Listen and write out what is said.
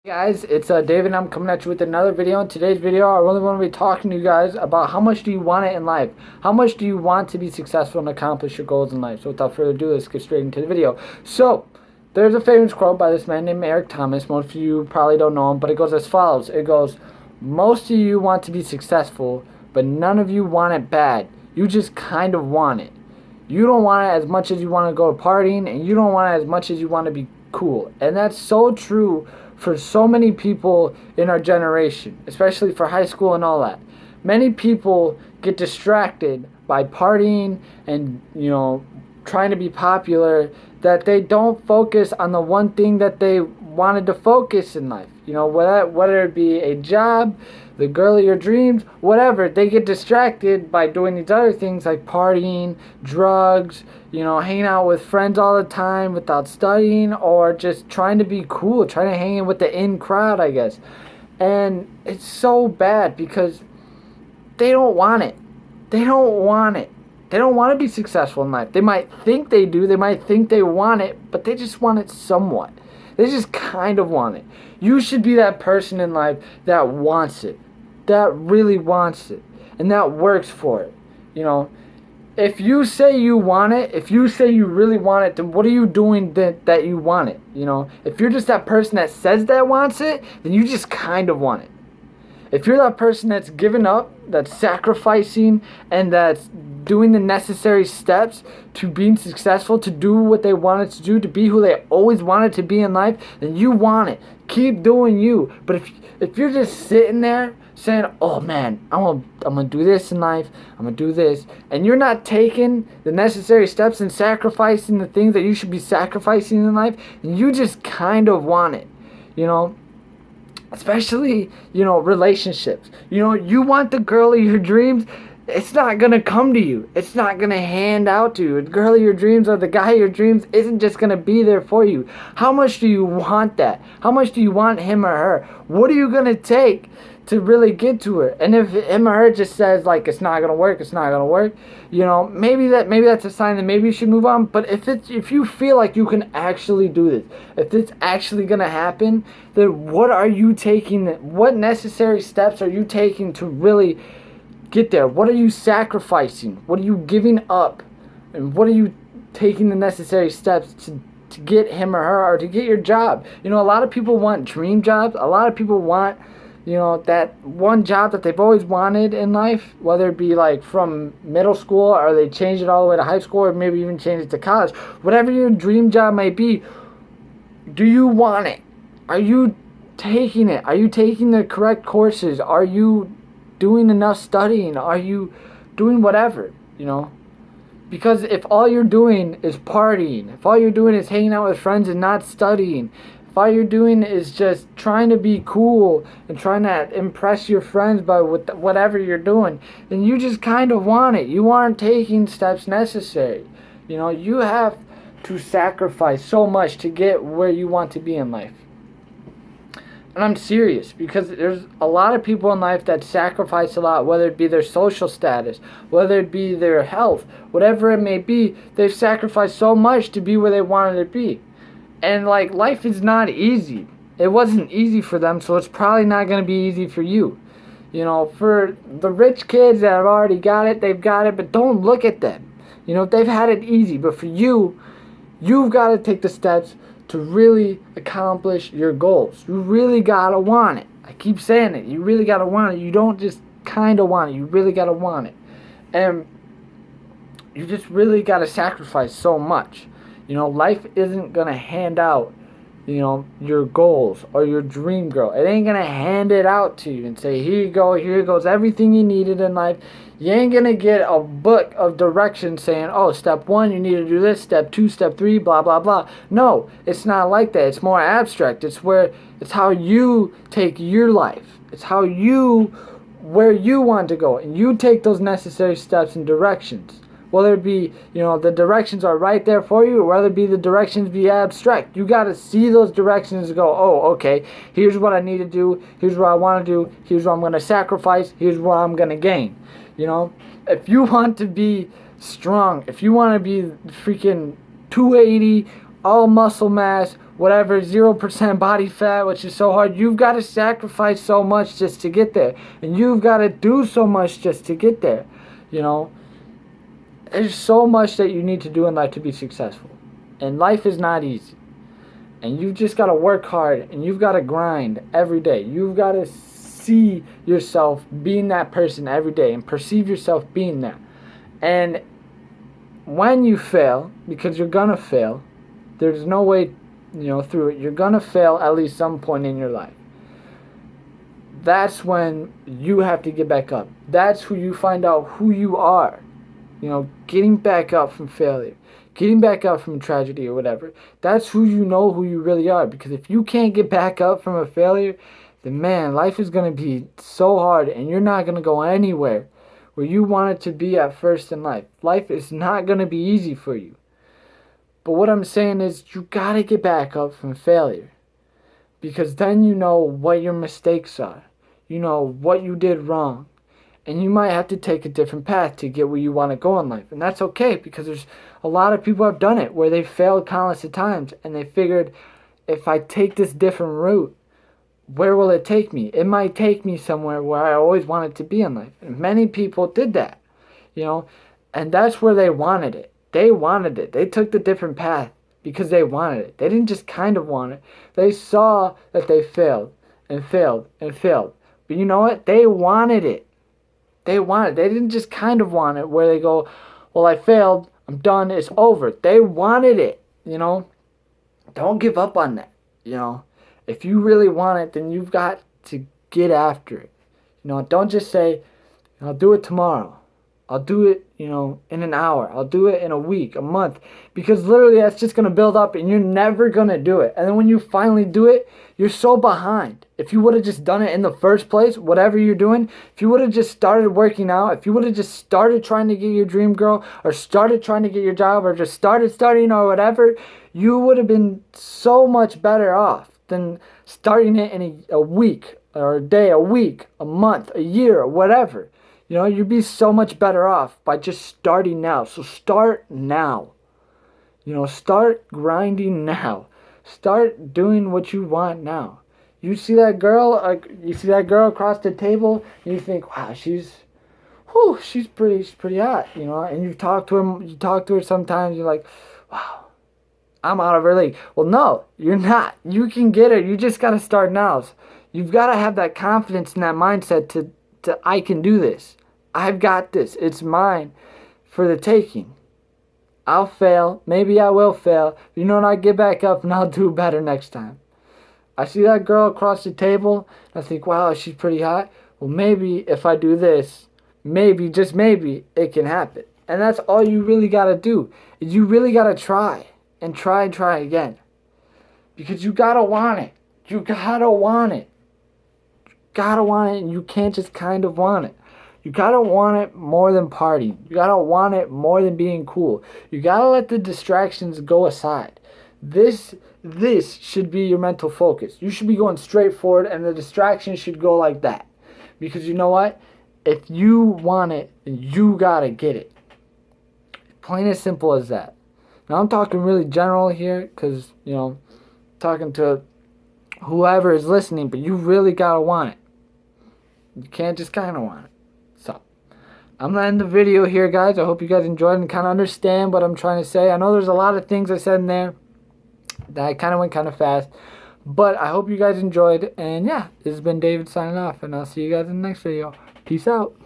Hey guys, it's David and I'm coming at you with another video. In today's video, I really want to be talking to you guys about how much do you want it in life? How much do you want to be successful and accomplish your goals in life? So without further ado, let's get straight into the video. So, there's a famous quote by this man named Eric Thomas. Most of you probably don't know him, but it goes as follows. It goes, most of you want to be successful, but none of you want it bad. You just kind of want it. You don't want it as much as you want to go partying, and you don't want it as much as you want to be cool. And that's so true for so many people in our generation, especially for high school and all that. Many people get distracted by partying and, trying to be popular, that they don't focus on the one thing that they wanted to focus in life. Whether it be a job, the girl of your dreams, whatever. They get distracted by doing these other things like partying, drugs, hanging out with friends all the time without studying, or just trying to be cool, trying to hang in with the in crowd, I guess. And it's so bad because they don't want it. They don't want it. They don't want to be successful in life. They might think they do. They might think they want it, but they just want it somewhat. They just kind of want it. You should be that person in life that wants it, that really wants it, and that works for it. If you say you want it, if you say you really want it, then what are you doing that you want it? If you're just that person that says that wants it, then you just kind of want it. If you're that person that's giving up, that's sacrificing, and that's doing the necessary steps to being successful, to do what they wanted to do, to be who they always wanted to be in life, then you want it. Keep doing you. But if you're just sitting there saying, oh man, I'm gonna do this in life, I'm gonna do this, and you're not taking the necessary steps and sacrificing the things that you should be sacrificing in life, then you just kind of want it. Especially, relationships. You want the girl of your dreams. It's not going to come to you. It's not going to hand out to you. The girl of your dreams or the guy of your dreams isn't just going to be there for you. How much do you want that? How much do you want him or her? What are you going to take to really get to her? And if him or her just says, like, it's not going to work, it's not going to work, maybe that's a sign that maybe you should move on. But if you feel like you can actually do this, if it's actually going to happen, then what are you taking? What necessary steps are you taking to really get there? What are you sacrificing? What are you giving up? And what are you taking the necessary steps to get him or her, or to get your job? A lot of people want dream jobs. A lot of people want that one job that they've always wanted in life, whether it be like from middle school, or they change it all the way to high school, or maybe even change it to college. Whatever your dream job might be, do you want it? Are you taking it? Are you taking the correct courses? Are you doing enough studying? Are you doing whatever? Because if all you're doing is partying, if all you're doing is hanging out with friends and not studying, if all you're doing is just trying to be cool and trying to impress your friends by whatever you're doing, then you just kind of want it. You aren't taking steps necessary. You have to sacrifice so much to get where you want to be in life. And I'm serious, because there's a lot of people in life that sacrifice a lot, whether it be their social status, whether it be their health, whatever it may be. They've sacrificed so much to be where they wanted to be. And life is not easy. It wasn't easy for them, so it's probably not going to be easy for you. For the rich kids that have already got it, they've got it, but don't look at them. They've had it easy. But for you, you've got to take the steps to really accomplish your goals. You really gotta want it. I keep saying it. You really gotta want it. You don't just kind of want it. You really gotta want it. And you just really gotta sacrifice so much. Life isn't gonna hand out, your goals or your dream girl. It ain't gonna hand it out to you and say, here you go, here goes everything you needed in life. You ain't gonna get a book of directions saying, oh, step 1, you need to do this, step 2, step 3, blah, blah, blah. No, it's not like that. It's more abstract. It's how you take your life. It's where you want to go. And you take those necessary steps and directions. Whether it be, the directions are right there for you, or whether it be the directions be abstract. You got to see those directions and go, oh, okay, here's what I need to do, here's what I want to do, here's what I'm going to sacrifice, here's what I'm going to gain. If you want to be strong, if you want to be freaking 280 all muscle mass, whatever, 0% body fat, which is so hard. You've got to sacrifice so much just to get there. And you've got to do so much just to get there. You know, there's so much that you need to do in life to be successful. And life is not easy. And you've just got to work hard, and you've got to grind every day. You've got to see yourself being that person every day and perceive yourself being that. And when you fail, because you're going to fail, there's no way, through it. You're going to fail at least some point in your life. That's when you have to get back up. That's who you find out who you are. Getting back up from failure. Getting back up from tragedy or whatever. That's who you know who you really are. Because if you can't get back up from a failure, then man, life is going to be so hard and you're not going to go anywhere where you want it to be at first in life. Life is not going to be easy for you. But what I'm saying is you got to get back up from failure. Because then you know what your mistakes are. You know what you did wrong. And you might have to take a different path to get where you want to go in life. And that's okay, because there's a lot of people have done it where they failed countless of times and they figured, if I take this different route, where will it take me? It might take me somewhere where I always wanted to be in life. And many people did that, and that's where they wanted it. They wanted it. They took the different path because they wanted it. They didn't just kind of want it. They saw that they failed and failed and failed. But you know what? They wanted it. They wanted it. They didn't just kind of want it where they go, well, I failed. I'm done. It's over. They wanted it, Don't give up on that, If you really want it, then you've got to get after it. Don't just say, I'll do it tomorrow. I'll do it, in an hour. I'll do it in a week, a month. Because literally that's just going to build up and you're never going to do it. And then when you finally do it, you're so behind. If you would have just done it in the first place, whatever you're doing, if you would have just started working out, if you would have just started trying to get your dream girl or started trying to get your job or just started studying or whatever, you would have been so much better off than starting it in a week or a day, a week, a month, a year, or whatever. You'd be so much better off by just starting now. So start now. Start grinding now. Start doing what you want now. You see that girl across the table, and you think, wow, she's pretty hot, and you talk to her sometimes, you're like, wow, I'm out of her league. Well, no, you're not. You can get her. You just got to start now. So you've got to have that confidence and that mindset to I can do this. I've got this. It's mine for the taking. I'll fail. Maybe I will fail. And I'll get back up and I'll do better next time. I see that girl across the table. I think, wow, she's pretty hot. Well, maybe if I do this, maybe, just maybe, it can happen. And that's all you really got to do. Is you really got to try and try again. Because you got to want it. You got to want it. You got to want it, and you can't just kind of want it. You gotta want it more than partying. You gotta want it more than being cool. You gotta let the distractions go aside. This should be your mental focus. You should be going straight forward, and the distractions should go like that. Because you know what? If you want it, then you gotta get it. Plain as simple as that. Now I'm talking really general here, because, talking to whoever is listening, but you really gotta want it. You can't just kinda want it. I'm going to end the video here, guys. I hope you guys enjoyed and kind of understand what I'm trying to say. I know there's a lot of things I said in there that I kind of went kind of fast. But I hope you guys enjoyed. And yeah, this has been David signing off. And I'll see you guys in the next video. Peace out.